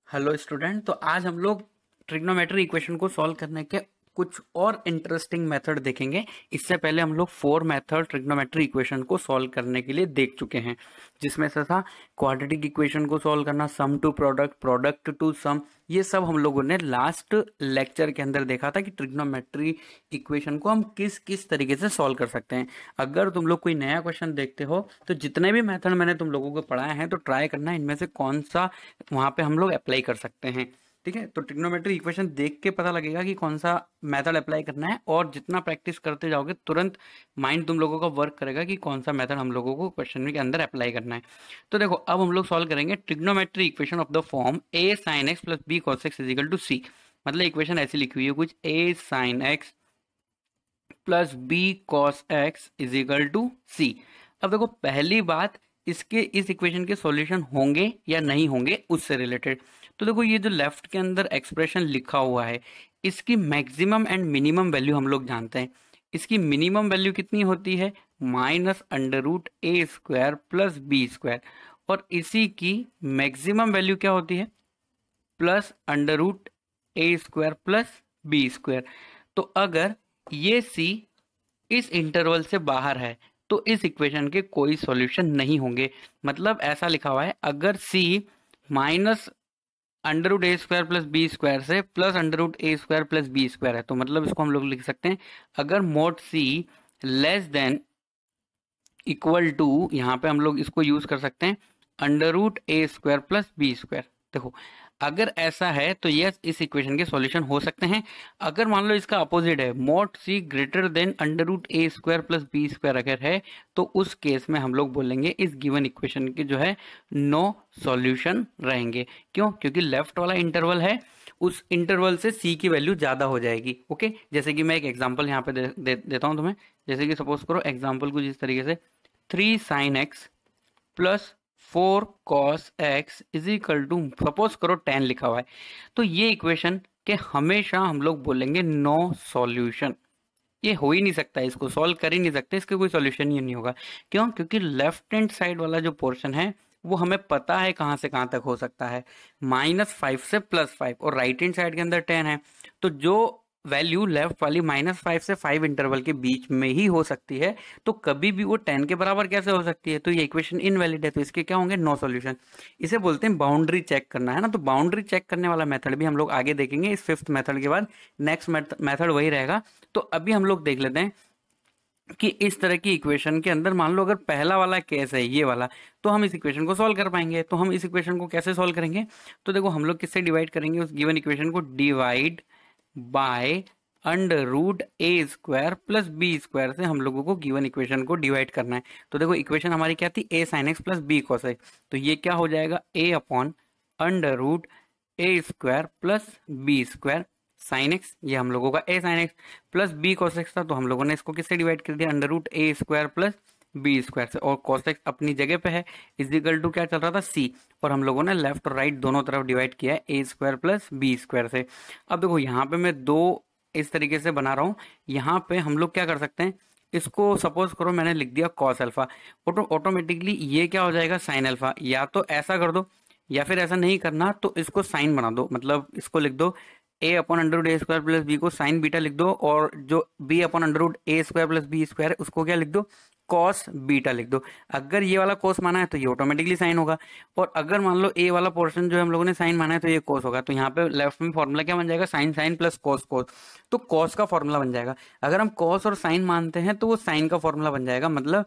Hello student. तो आज हम लोग ट्रिग्नोमेट्री इक्वेशन को सॉल्व करने के कुछ और इंटरेस्टिंग मेथड देखेंगे। इससे पहले हम लोग 4 मेथड ट्रिग्नोमेट्री इक्वेशन को सॉल्व करने के लिए देख चुके हैं, जिसमें से था क्वाड्रेटिक इक्वेशन को सॉल्व करना, सम to product, product to some. ये सब हम लोगों ने लास्ट लेक्चर के अंदर देखा था कि ट्रिग्नोमेट्री इक्वेशन को हम किस किस तरीके से सॉल्व कर सकते हैं। अगर तुम लोग कोई नया क्वेश्चन देखते हो तो जितने भी मेथड मैंने तुम लोगों को पढ़ाए हैं तो ट्राई करना इनमें से कौन सा वहां पे हम लोग अप्लाई कर सकते हैं। ठीक है, तो ट्रिग्नोमेट्री इक्वेशन देख के पता लगेगा कि कौन सा मेथड अप्लाई करना है, और जितना प्रैक्टिस करते जाओगे तुरंत माइंड तुम लोगों का वर्क करेगा कि कौन सा मेथड हम लोगों को क्वेश्चन के अंदर अप्लाई करना है। तो देखो, अब हम लोग सॉल्व करेंगे trigonometry equation of the form A sine x plus B cos x is equal to C. मतलब इक्वेशन ऐसी लिखी हुई है कुछ, A sine x plus B cos x is equal to C. अब देखो, पहली बात, इसके इस इक्वेशन के सॉल्यूशन होंगे या नहीं होंगे उससे रिलेटेड। तो देखो, ये जो लेफ्ट के अंदर एक्सप्रेशन लिखा हुआ है, इसकी मैक्सिमम एंड मिनिमम वैल्यू हम लोग जानते हैं। इसकी मिनिमम वैल्यू कितनी होती है? Minus under root A square plus B square. और इसी की मैक्सिमम वैल्यू क्या होती है? Plus under root A square plus B square. तो अगर ये सी इस इंटरवल से बाहर है तो इस इक्वेशन के कोई सॉल्यूशन नहीं होंगे। मतलब ऐसा लिखा हुआ है, अगर सी minus under root A square plus B square से plus under root A square plus B square है, तो मतलब इसको हम लोग लिख सकते हैं, अगर mod C less than equal to, यहाँ पे हम लोग इसको यूज कर सकते हैं under root A square plus B square. देखो, अगर ऐसा है तो यस, इस इक्वेशन के सॉल्यूशन हो सकते हैं। अगर मान लो इसका अपोजिट है, mode C greater than under root A square plus B square अगर है, तो उस केस में हम लोग बोलेंगे इस गिवन इक्वेशन के जो है नो सॉल्यूशन रहेंगे। क्यों? क्योंकि लेफ्ट वाला इंटरवल है, उस इंटरवल से सी की वैल्यू ज्यादा हो जाएगी। ओके, जैसे कि मैं एक एग्जांपल यहाँ पे देता हूँ तुम्हें। जैसे कि सपोज करो, एग्जांपल कुछ इस तरीके से, 3 sine x plus 4 cos x is equal to, suppose करो 10 लिखा हुआ है, तो ये इक्वेशन के हमेशा हम लोग बोलेंगे नो सॉल्यूशन। ये हो ही नहीं सकता, इसको सॉल्व कर ही नहीं सकते, इसके कोई सॉल्यूशन ही नहीं होगा। क्यों? क्योंकि लेफ्ट हैंड साइड वाला जो पोर्शन है वो हमें पता है कहां से कहां तक हो सकता है, -5 से +5, और राइट हैंड साइड के अंदर 10 है। तो जो वैल्यू लेफ्ट वाली -5 से 5 इंटरवल के बीच में ही हो सकती है, तो कभी भी वो 10 के बराबर कैसे हो सकती है? तो ये इक्वेशन इनवैलिड है, तो इसके क्या होंगे? No solution. इसे बोलते हैं बाउंड्री चेक करना, है ना। तो बाउंड्री चेक करने वाला मेथड भी हम लोग आगे देखेंगे, इस 5th मेथड के बाद नेक्स्ट मेथड वही रहेगा। तो अभी हम लोग देख लेते हैं कि इस तरह की इक्वेशन के अंदर मान लो अगर पहला वाला केस है ये वाला, तो हम इस इक्वेशन को सॉल्व कर पाएंगे। तो हम इस इक्वेशन को कैसे सॉल्व करेंगे? तो देखो, हम लोग किससे डिवाइड करेंगे उस गिवन इक्वेशन को? Divide by under root A square plus B square से हम लोगों को गिवन इक्वेशन को डिवाइड करना है। तो देखो, इक्वेशन हमारी क्या थी? A sine x plus B cos x. तो ये क्या हो जाएगा? A upon under root A square plus B square sine X, ये हम लोगों का A sine x, plus B cos X था, तो हम लोगों ने इसको किससे डिवाइड कर दिया? Under root A square plus B square से। और कॉस एक्स अपनी जगह पे है, इज इक्वल टू क्या चल रहा था? सी। और हम लोगों ने लेफ्ट और राइट दोनों तरफ डिवाइड किया है ए स्क्वायर प्लस बी स्क्वायर से। अब देखो, यहाँ पे मैं दो इस तरीके से बना रहा हूँ। यहाँ पे हम लोग क्या कर सकते हैं, इसको सपोज करो मैंने लिख दिया कॉस अल्फा, ऑटोमेटिकली ये क्या हो जाएगा? Sine alpha. या तो ऐसा कर दो, या फिर ऐसा नहीं करना तो इसको साइन बना दो। मतलब इसको लिख दो ए upon under root A square plus B को साइन बीटा लिख दो, और जो B upon under root A square plus B square है उसको क्या लिख दो? कॉस बीटा लिख दो। अगर ये वाला कॉस माना है तो ये ऑटोमेटिकली साइन होगा, और अगर मान लो ए वाला पोर्शन जो हम लोगों ने साइन माना है तो ये कॉस होगा। तो यहाँ पे लेफ्ट में फॉर्मूला क्या बन जाएगा? Sine sine plus cos cos. तो कॉस का फॉर्मूला बन जाएगा। अगर हम कॉस और साइन मानते हैं तो वो साइन का फॉर्मूला बन जाएगा। मतलब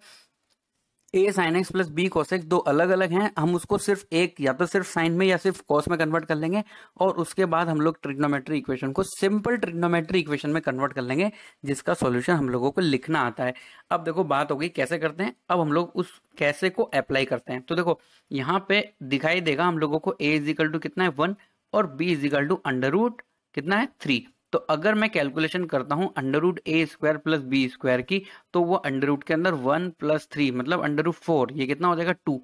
A sine x plus B cos X दो अलग अलग हैं, हम उसको सिर्फ एक, या तो सिर्फ साइन में या सिर्फ कॉस में कन्वर्ट कर लेंगे, और उसके बाद हम लोग ट्रिग्नोमेट्री इक्वेशन को सिंपल ट्रिग्नोमेट्री इक्वेशन में कन्वर्ट कर लेंगे, जिसका सॉल्यूशन हम लोगों को लिखना आता है। अब देखो, बात हो गई कैसे करते हैं। अब हम लोग उस कैसे को अप्लाई करते हैं। तो देखो, यहाँ पे दिखाई देगा हम लोगों को ए इज इक्वल टू कितना है? 1, और B is equal to under root कितना है? 3। तो अगर मैं कैलकुलेशन करता हूं under root A square plus B square की, तो वो अंडर रूट के अंदर 1 प्लस 3 मतलब अंडर रूट 4, ये कितना हो जाएगा? 2।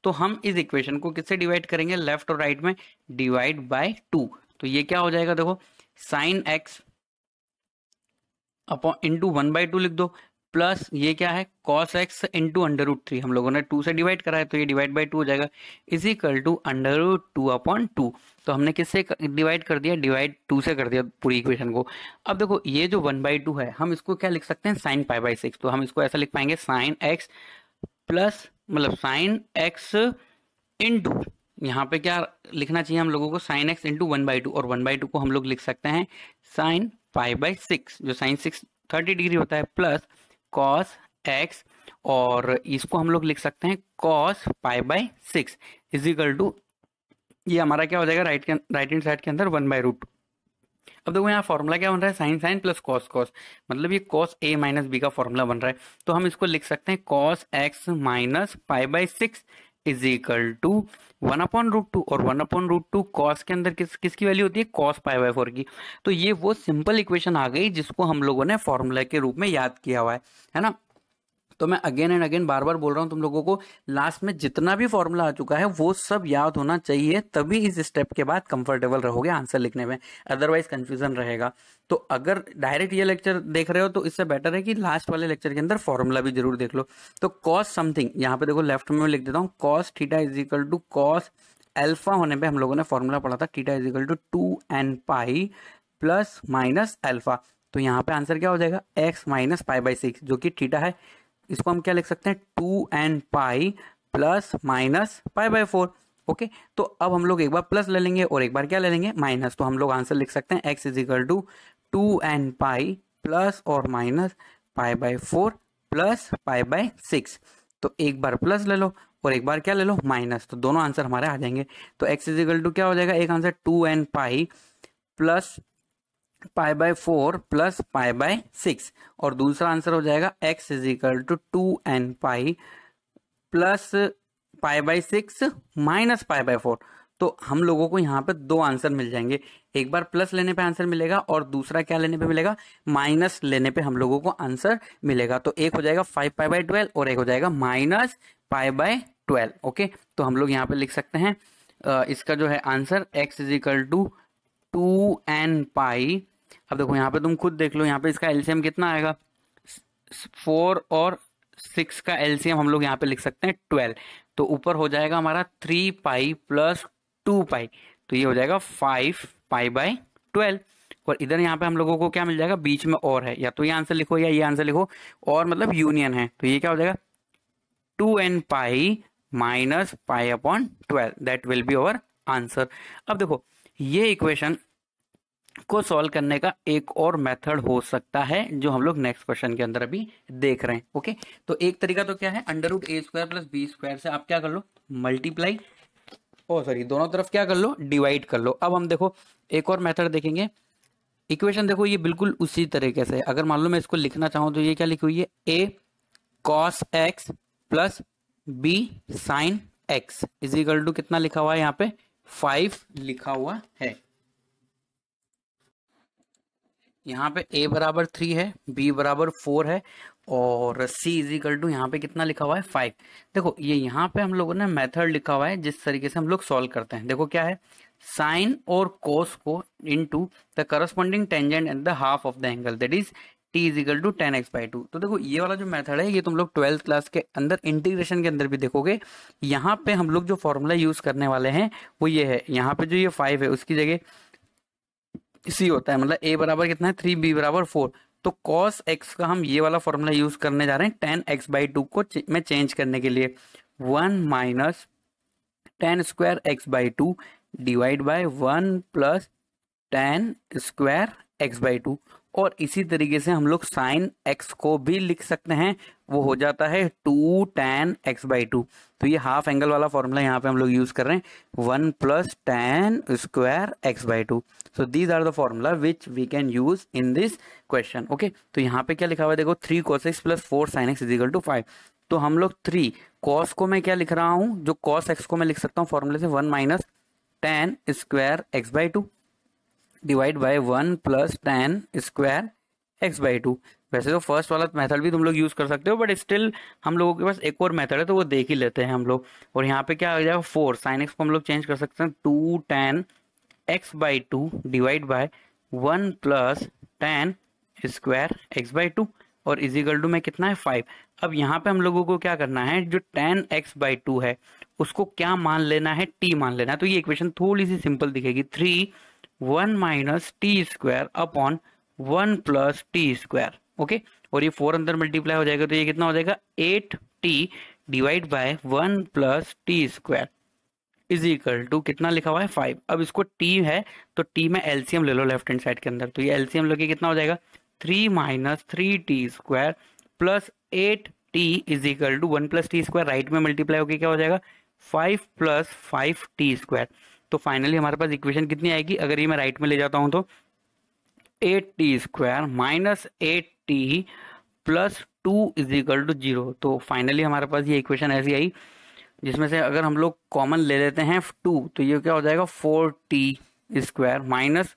तो हम इस इक्वेशन को किससे डिवाइड करेंगे? लेफ्ट और राइट में डिवाइड बाय 2। तो ये क्या हो जाएगा? देखो, साइन एक्स अपॉन इंटू 1/2 लिख दो, प्लस ये क्या है cos x इंटू √3, हम लोगों ने 2 से डिवाइड करा है तो ये डिवाइड बाई 2 हो जाएगा, इज इक्वल टू √2/2। तो हमने किससे डिवाइड कर दिया, डिवाइड 2 से कर दिया पूरी इक्वेशन को। अब देखो ये जो 1/2 है हम इसको क्या लिख सकते हैं, sin π/6। तो हम इसको ऐसा लिख पाएंगे sin x प्लस मतलब sin x इंटू, यहाँ पे क्या लिखना चाहिए हम लोगों को, sin x इंटू 1/2, और 1/2 को हम लोग लिख सकते हैं sin π/6, जो sin 6 30 डिग्री होता है, प्लस cos x, और इसको हम लोग लिख सकते हैं cos π/6 इज इक्वल टू, ये हमारा क्या हो जाएगा राइट हैंड साइड के अंदर 1/√2। अब देखो यहाँ फॉर्मूला क्या बन रहा है, sine sine plus cos cos, मतलब ये cos a माइनस बी का फॉर्मूला बन रहा है। तो हम इसको लिख सकते हैं cos x minus π/6 is equal to 1/√2, और 1/√2 cos के अंदर किसकी वैल्यू होती है, cos π/4 की। तो ये वो सिंपल इक्वेशन आ गई जिसको हम लोगों ने फॉर्मूला के रूप में याद किया हुआ है ना। तो मैं अगेन एंड अगेन बार बार बोल रहा हूं तुम लोगों को, लास्ट में जितना भी फॉर्मूला आ चुका है वो सब याद होना चाहिए, तभी इस स्टेप के बाद कंफर्टेबल रहोगे आंसर लिखने में, अदरवाइज कंफ्यूजन रहेगा। तो अगर डायरेक्ट ये लेक्चर देख रहे हो तो इससे बेटर है कि लास्ट वाले लेक्चर के अंदर फॉर्मूला भी जरूर देख लो। तो कॉस समथिंग यहाँ पे देखो लेफ्ट में मैं लिख देता हूँ, cos theta is equal to cos alpha होने पे हम लोगों ने फॉर्मूला पढ़ा था, theta is equal to 2n plus minus alpha. तो यहाँ पे आंसर क्या हो जाएगा, x माइनस π/6, जो कि थीटा है, इसको हम क्या लिख सकते हैं 2n प्लस माइनस π/4। ओके, तो अब हम लोग एक बार प्लस ले लेंगे और एक बार क्या ले लेंगे, माइनस। तो हम लोग आंसर लिख सकते हैं x is equal to 2n plus और माइनस π/4 प्लस π/6। तो एक बार प्लस ले लो और एक बार क्या ले लो, माइनस। तो दोनों आंसर हमारे आ जाएंगे। तो x इज इक्वल टू क्या हो जाएगा, एक आंसर 2n प्लस π/4 प्लस π/6, और दूसरा आंसर हो जाएगा x is equal to 2n plus π/6 minus π/4। तो हम लोगों को यहाँ पे दो आंसर मिल जाएंगे, एक बार प्लस लेने पे आंसर मिलेगा और दूसरा क्या लेने पे मिलेगा, माइनस लेने पे हम लोगों को आंसर मिलेगा। तो एक हो जाएगा 5π/12 और एक हो जाएगा माइनस π/12। ओके, तो हम लोग यहाँ पे लिख सकते हैं इसका जो है answer x is equal to 2n। अब देखो यहाँ पे तुम खुद देख लो, यहाँ पे इसका एलसीएम कितना आएगा, 4 और 6 का एलसीएम हम लोग यहाँ पे लिख सकते हैं 12। तो ऊपर हो जाएगा हमारा 3π प्लस 2π, तो ये हो जाएगा 5π/12। और इधर यहाँ पे हम लोगों को क्या मिल जाएगा, बीच में और है, या तो ये आंसर लिखो या ये आंसर लिखो, और मतलब यूनियन है, तो ये क्या हो जाएगा 2n minus π/12, that will be our answer. अब देखो ये इक्वेशन को सॉल्व करने का एक और मेथड हो सकता है जो हम लोग नेक्स्ट क्वेश्चन के अंदर अभी देख रहे हैं। ओके, तो एक तरीका तो क्या है, √a² प्लस b² से आप क्या कर लो, मल्टीप्लाई, सॉरी दोनों तरफ क्या कर लो, डिवाइड कर लो। अब हम देखो एक और मेथड देखेंगे। इक्वेशन देखो ये बिल्कुल उसी तरीके से, अगर मान लो मैं इसको लिखना चाहूं तो ये क्या लिखी हुई है, a cos x plus b sin x is equal to कितना लिखा हुआ है, यहाँ पे 5 लिखा हुआ है। यहाँ पे a बराबर 3 है, b बराबर 4 है, और c इज इक्वल टू यहाँ पे कितना लिखा हुआ है, 5। देखो ये यहाँ पे हम लोगों ने मेथड लिखा हुआ है जिस तरीके से हम लोग सॉल्व करते हैं। देखो क्या है, साइन और कोस को into the corresponding tangent and the half of the angle, that is t is equal to 10x/2। तो देखो ये वाला जो मेथड है ये तुम लोग 12th क्लास के अंदर इंटीग्रेशन के अंदर भी देखोगे। यहाँ पे हम लोग जो फॉर्मूला यूज करने वाले हैं वो ये है, यहाँ पे जो ये 5 है उसकी जगह c होता है, मतलब a बराबर कितना है 3, b बराबर 4। तो cos x का हम ये वाला फॉर्मूला यूज करने जा रहे हैं 10x/2 को में चेंज करने के लिए, 1 minus 10² x/2 divide by 1 plus 10² x/2। और इसी तरीके से हम लोग साइन x को भी लिख सकते हैं, वो हो जाता है 2 tan x/2। तो ये हाफ एंगल वाला फॉर्मूला यहाँ पे हम लोग यूज कर रहे हैं, 1 plus tan² x/2। So these are the formula which we can use in this question. Okay, तो यहाँ पे क्या लिखा हुआ है, देखो 3 cos x plus 4 sin x is equal to 5। तो हम लोग 3 cos को मैं क्या लिख रहा हूँ, जो cos x को मैं लिख सकता हूँ फॉर्मूले से 1 minus tan² x/2 divide by 1 plus tan² x/2। वैसे तो फर्स्ट वाला मेथड भी तुम लोग यूज कर सकते हो, बट स्टिल हम लोगों के पास एक और मेथड है तो वो देख ही लेते हैं हम लोग। और यहाँ पे क्या आ जाएगा 4 sin x को हम लोग चेंज कर सकते हैं 2 tan x/2 divide by 1 plus tan² x/2। और इज इक्वल टू में कितना है 5। अब यहाँ पे हम लोगों को क्या करना है, जो tan x/2 है उसको क्या मान लेना है, t मान लेना है। तो ये इक्वेशन थोड़ी सी सिंपल दिखेगी, 3 1 minus T square upon 1 plus T square. Okay, और ये 4 अंदर मल्टीप्लाई हो जाएगा तो ये कितना हो जाएगा 8t divide by 1 plus T square is equal to कितना लिखा हुआ है 5। अब इसको t है तो t में एलसीएम ले लो लेफ्ट हैंड साइड के अंदर, तो ये एलसीएम लोगे कितना हो जाएगा 3 minus 3t square plus 8t is equal to 1 plus T square, right में मल्टीप्लाई होकर क्या हो जाएगा 5 प्लस 5t स्क्वायर। तो फाइनली हमारे पास इक्वेशन कितनी आएगी, अगर ये मैं राइट में ले जाता हूं तो 8t square minus 8t plus 2 is equal to 0। तो फाइनली हमारे पास ये इक्वेशन ऐसी आई जिसमें से अगर हम लोग कॉमन ले लेते हैं 2 तो ये क्या हो जाएगा 4t square minus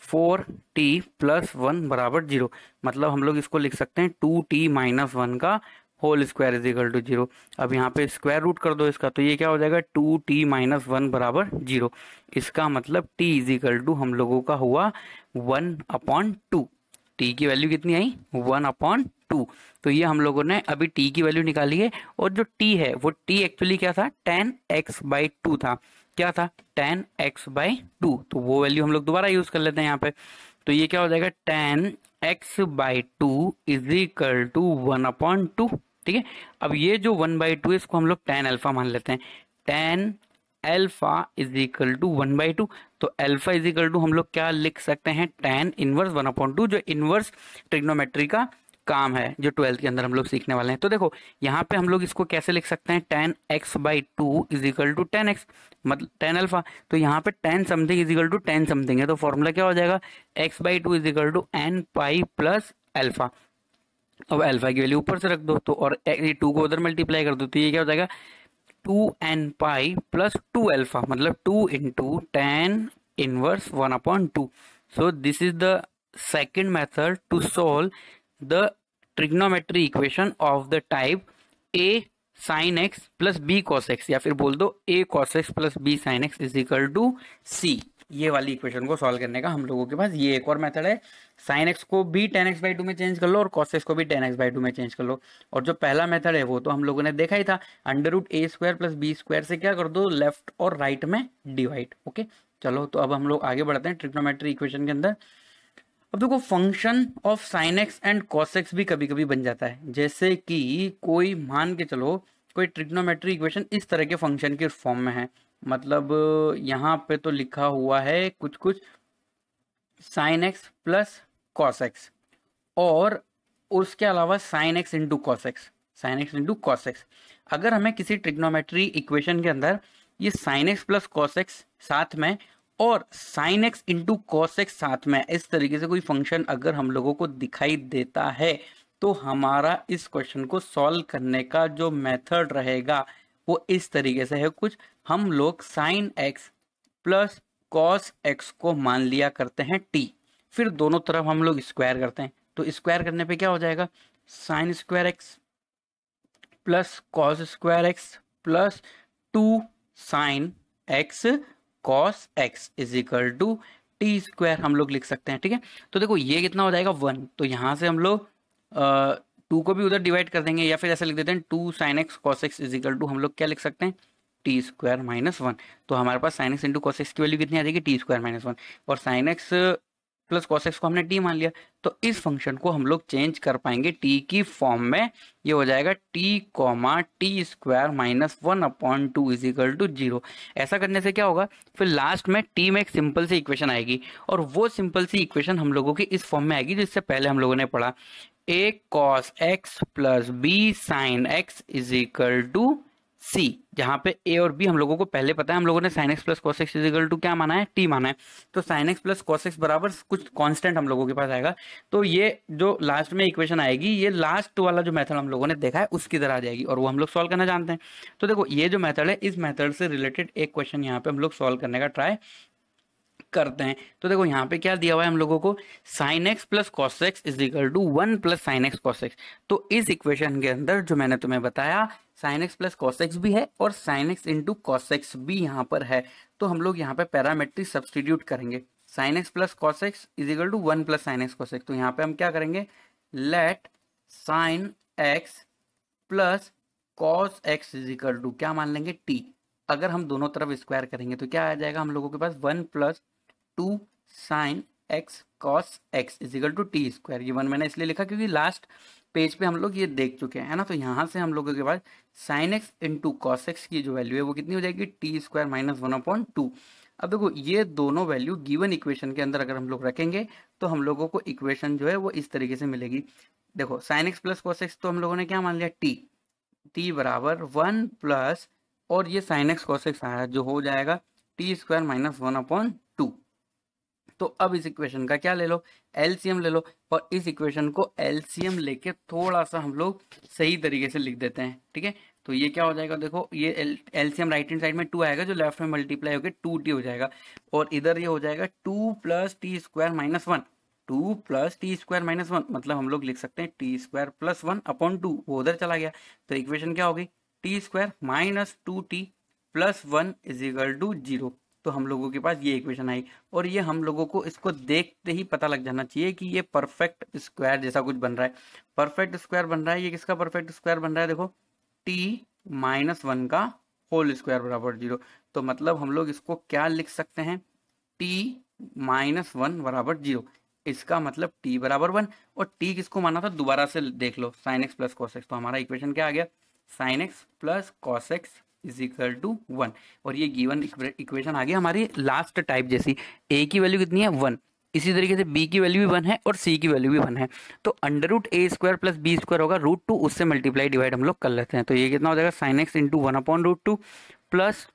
4t plus 1 बराबर 0। मतलब हम लोग इसको लिख सकते हैं 2t माइनस 1 का whole square is equal to 0। अब यहाँ पे स्क्वायर रूट कर दो इसका, तो ये क्या हो जाएगा 2t माइनस 1 बराबर 0। इसका मतलब t इज इक्वल टू हम लोगों का हुआ 1/2। t की वैल्यू कितनी आई 1/2। तो ये हम लोगों ने अभी t की वैल्यू निकाली है, और जो t है वो t एक्चुअली क्या था tan x/2 था। क्या था tan x/2, तो वो वैल्यू हम लोग दोबारा यूज कर लेते हैं यहाँ पे। तो ये क्या हो जाएगा tan x/2 is equal to 1/2। ठीक है, अब ये जो 1/2 है इसको हम लोग tan अल्फा मान लेते हैं। tan alpha is equal to 1/2, तो अल्फा इज इक्वल टू हम लोग क्या लिख सकते हैं tan इनवर्स 1/2, जो इनवर्स ट्रिग्नोमेट्री का काम है जो 12th के अंदर हम लोग सीखने वाले हैं। तो देखो यहाँ पे हम लोग इसको कैसे लिख सकते हैं tan x/2 is equal to tan x, मतलब tan अल्फा। तो यहाँ पे tan something is equal to tan something है, तो फॉर्मूला क्या हो जाएगा x/2 is equal to n pi plus alpha. अब अल्फा की वैल्यू ऊपर से रख दो, तो और 2 को उधर मल्टीप्लाई कर दो, तो ये क्या हो जाएगा 2n पाई प्लस 2 अल्फा, मतलब 2 into tan inverse 1/2। So this is the second method to solve the trigonometry equation of the type a sin x plus b cos x, या फिर बोल दो a cos x plus b sin x is equal to c। ये वाली equation को solve करने का हम लोगों के पास ये एक और मेथड है। sin x को भी tan x/2 में चेंज कर लो और cos x को भी tan x/2 में चेंज कर लो। और जो पहला मेथड है वो तो हम लोगों ने देखा ही था, √a² प्लस बी स्क्वायर से क्या कर दो लेफ्ट और राइट में डिवाइड। ओके, चलो तो अब हम लोग आगे बढ़ते हैं ट्रिग्नोमेट्री इक्वेशन के अंदर। अब देखो function of sine x and cos x भी कभी कभी बन जाता है, जैसे कि कोई मान के चलो कोई ट्रिग्नोमेट्री इक्वेशन इस तरह के फंक्शन के फॉर्म में है, मतलब यहाँ पे तो लिखा हुआ है कुछ कुछ sine x plus cos x, और उसके अलावा sine x into cos x, sine x into cos x. अगर हमें किसी ट्रिग्नोमेट्री इक्वेशन के अंदर ये sine x plus cos x साथ में और sine x into cos x साथ में इस तरीके से कोई फंक्शन अगर हम लोगों को दिखाई देता है, तो हमारा इस क्वेश्चन को सॉल्व करने का जो मेथड रहेगा वो इस तरीके से है कुछ। हम लोग sine x plus cos X को मान लिया करते हैं टी, फिर दोनों तरफ हम लोग स्क्वायर करते हैं, तो स्क्वायर करने पे क्या हो जाएगा sine square x plus cos square x plus 2 sine x cos x is equal to T square हम लोग लिख सकते हैं। ठीक है, तो देखो ये कितना हो जाएगा 1, तो यहाँ से हम लोग 2 को भी उधर डिवाइड कर देंगे, या फिर ऐसा लिख देते हैं 2 sine x cos x is equal to हम लोग क्या लिख सकते हैं टी स्क्वायर माइनस 1। तो हमारे पास sine x into cos X की वैल्यू कितनी आ जाएगी टी स्क्वायर माइनस 1, और sine x plus cos X को हमने टी मान लिया, तो इस फंक्शन को हम लोग चेंज कर पाएंगे टी की फॉर्म में। ये हो जाएगा T comma T square minus 1/2 is equal to 0। ऐसा करने से क्या होगा फिर लास्ट में टी में एक सिंपल सी इक्वेशन आएगी, और वो सिंपल सी इक्वेशन हम लोगों की इस फॉर्म में आएगी जिससे पहले हम लोगों ने पढ़ा a cos x plus b sin x is equal to c, जहां पे a और b हम लोगों को पहले पता है, हम लोगों ने sin x plus cos x is equal to क्या माना है t माना है, तो sin x plus cos x बराबर कुछ कांस्टेंट हम लोगों के पास आएगा। तो ये जो लास्ट में इक्वेशन आएगी ये लास्ट वाला जो मेथड हम लोगों ने देखा है उसकी तरह आ जाएगी, और वो हम लोग सॉल्व करना जानते हैं। तो देखो ये जो मेथड है इस मेथड से रिलेटेड एक क्वेश्चन यहाँ पे हम लोग सॉल्व करने का ट्राई करते हैं। तो देखो यहाँ पे क्या दिया हुआ है हम लोगों को sine x plus cos x is equal to 1 plus sine x cos x. तो इस इक्वेशन के अंदर जो मैंने तुम्हें बताया sine x plus cos x भी है और sine x into cos x भी यहाँ पर है, तो हम लोग यहाँ पे पैरामेट्रिक सब्सटीट्यूट करेंगे। Sine x plus cos x is equal to 1 plus sine x cos x, तो यहाँ पे हम क्या करेंगे let sine x plus cos x is equal to क्या मान लेंगे टी। अगर हम दोनों तरफ स्क्वायर करेंगे तो क्या आ जाएगा हम लोगों के पास 1 plus 2 sine x cos x is equal to T square. ये 1 मैंने इसलिए लिखा क्योंकि लास्ट पेज पे हम लोग ये देख चुके हैं, है ना। तो यहाँ से हम लोगों के पास sine x into cos X की जो वैल्यू है वो कितनी हो जाएगी, टी स्क्वायर माइनस 1/2। अब देखो ये दोनों वैल्यू गिवन इक्वेशन के अंदर अगर हम लोग रखेंगे तो हम लोगों को इक्वेशन जो है वो इस तरीके से मिलेगी। देखो sine x plus cos x तो हम लोगों ने क्या मान लिया, टी बराबर 1 प्लस, और ये साइन एक्स कॉस एक्स आया जो हो जाएगा टी स्क्वायर माइनस 1/2। तो अब इस इक्वेशन का क्या ले लो, एलसीएम ले लो, और इस इक्वेशन को एलसीएम लेके थोड़ा सा हम लोग सही तरीके से लिख देते हैं, ठीक है। तो ये क्या हो जाएगा, देखो ये एलसीएम राइट हैंड साइड में 2 आएगा जो लेफ्ट में मल्टीप्लाई होकर 2t हो जाएगा, और इधर ये हो जाएगा 2 plus T square minus 1, 2 plus T square minus 1, मतलब हम लोग लिख सकते हैं टी स्क्वायर प्लस 1/2, वो उधर चला गया। तो इक्वेशन क्या होगी, T square minus 2t plus 1 is equal to 0। तो हम लोगों के पास ये इक्वेशन आई, और ये हम लोगों को इसको देखते ही पता लग जाना चाहिए कि ये परफेक्ट स्क्वायर जैसा कुछ बन रहा है। परफेक्ट स्क्वायर बन रहा है, ये किसका परफेक्ट स्क्वायर बन रहा है, देखो t माइनस 1 का होल स्क्वायर बराबर 0। तो मतलब हम लोग इसको क्या लिख सकते हैं, t माइनस 1 बराबर 0। इसका मतलब t बराबर 1, और t किसको माना था दोबारा से देख लो, sine x plus cos x. तो हमारा इक्वेशन क्या आ गया, sine x plus cos x is equal to 1, और ये गिवन इक्वेशन आ गई हमारी लास्ट टाइप जैसी। a की वैल्यू कितनी है 1, इसी तरीके से b की वैल्यू भी 1 है और c की वैल्यू भी 1 है। तो under root A square plus B square होगा √2, उससे मल्टीप्लाई डिवाइड हम लोग कर लेते हैं। तो ये कितना हो जाएगा, sine x into 1/√2 plus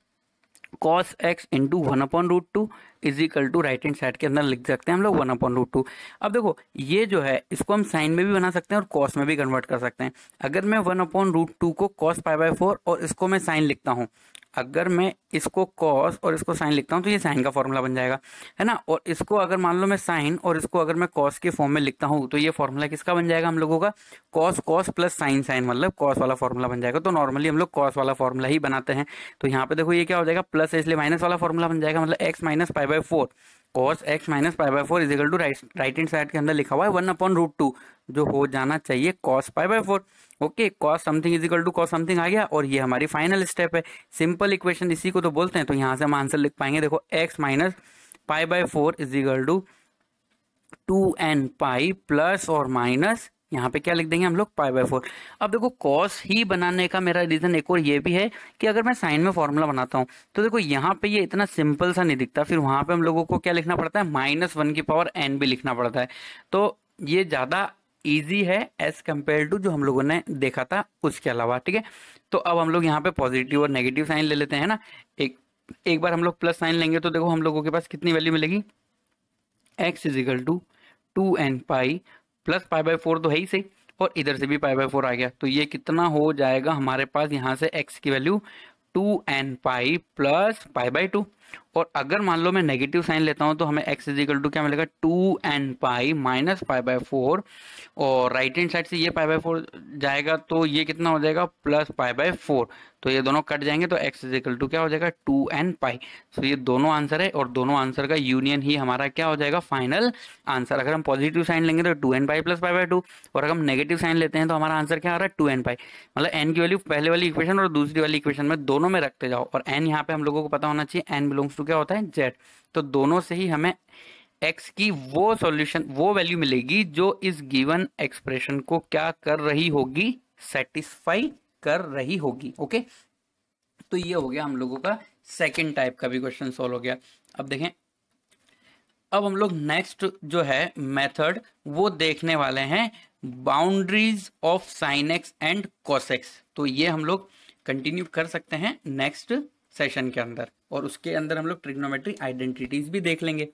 cos x into 1/√2 is equal to right hand side के अंदर लिख सकते हैं हम लोग 1/√2। अब देखो ये जो है इसको हम साइन में भी बना सकते हैं और कॉस में भी कन्वर्ट कर सकते हैं। अगर मैं 1/√2 को कॉस π/4 और इसको मैं साइन लिखता हूँ, अगर मैं इसको कॉस और इसको साइन लिखता हूँ तो ये साइन का फॉर्मूला बन जाएगा, है ना। और इसको अगर मान लो मैं साइन और इसको अगर मैं कॉस के फॉर्म में लिखता हूँ तो ये फॉर्मूला किसका बन जाएगा हम लोगों का, cos cos plus sine sine, मतलब कॉस वाला फॉर्मूला बन जाएगा। तो नॉर्मली हम लोग कॉस वाला फॉर्मूला ही बनाते हैं। तो यहाँ पे देखो ये क्या हो जाएगा, प्लस है इसलिए माइनस वाला फॉर्मूला बन जाएगा, मतलब x minus π/4, cos x minus π/4 is equal to right hand side के अंदर लिखा हुआ है 1/√2, जो हो जाना चाहिए cos π/4। Okay, cos something is equal to cos something आ गया, और ये हमारी फाइनल स्टेप है। सिंपल इक्वेशन इसी को तो बोलते हैं। तो यहाँ से हम आंसर लिख पाएंगे, देखो x minus π/4 is equal to 2n pi plus और माइनस यहाँ पे क्या लिख देंगे हम लोग π/4। अब देखो कॉस ही बनाने का मेरा रीजन एक और ये भी है कि अगर मैं साइन में फॉर्मूला बनाता हूँ तो देखो यहाँ पे ये इतना सिंपल सा नहीं दिखता, फिर वहां पे हम लोगों को क्या लिखना पड़ता है, -1 की पावर n भी लिखना पड़ता है। तो ये ज्यादा इजी है एज कम्पेयर टू जो हम लोगों ने देखा था उसके अलावा, ठीक है। तो अब हम लोग यहाँ पे पॉजिटिव और नेगेटिव साइन ले लेते हैं ना। एक बार हम लोग प्लस साइन लेंगे तो देखो हम लोगों के पास कितनी वैल्यू मिलेगी, x is equal to 2n pi plus π/4 तो है ही सही, और इधर से भी π/4 आ गया। तो ये कितना हो जाएगा हमारे पास, यहाँ से x की वैल्यू 2n पाई प्लस π/2। और अगर मान लो मैं नेगेटिव साइन लेता हूं तो हमें x इज इक्वल टू क्या मिलेगा, 2n पाई माइनस π/4, और राइट हैंड साइड से ये π/4 जाएगा तो ये कितना हो जाएगा, प्लस π/4। तो ये दोनों कट जाएंगे तो x इज इक्वल टू क्या हो जाएगा, 2n पाई। तो ये दोनों आंसर है, और दोनों आंसर का यूनियन ही हमारा क्या हो जाएगा, फाइनल आंसर। अगर हम पॉजिटिव साइन लेंगे तो 2n पाई प्लस π/2, और अगर हम नेगेटिव साइन लेते हैं तो हमारा आंसर क्या आ रहा है, 2n पाई। मतलब n की वैल्यू पहले वाली इक्वेशन और दूसरी वाली इक्वेशन में दोनों में रखते जाओ, और n यहाँ पे हम लोगों को पता होना चाहिए n बिलोंग्स टू क्या होता है, z। तो दोनों से ही हमें x की वो सॉल्यूशन, वो वैल्यू मिलेगी जो इस गिवन एक्सप्रेशन को क्या कर रही होगी, सेटिस्फाई कर रही होगी। ओके, तो ये हो गया हम लोगों का सेकंड टाइप का भी क्वेश्चन सॉल्व हो गया। अब देखें, अब हम लोग नेक्स्ट जो है मेथड वो देखने वाले हैं, boundaries of sine x and cos x. तो ये हम लोग कंटिन्यू कर सकते हैं नेक्स्ट सेशन के अंदर, और उसके अंदर हम लोग ट्रिग्नोमेट्री आइडेंटिटीज भी देख लेंगे।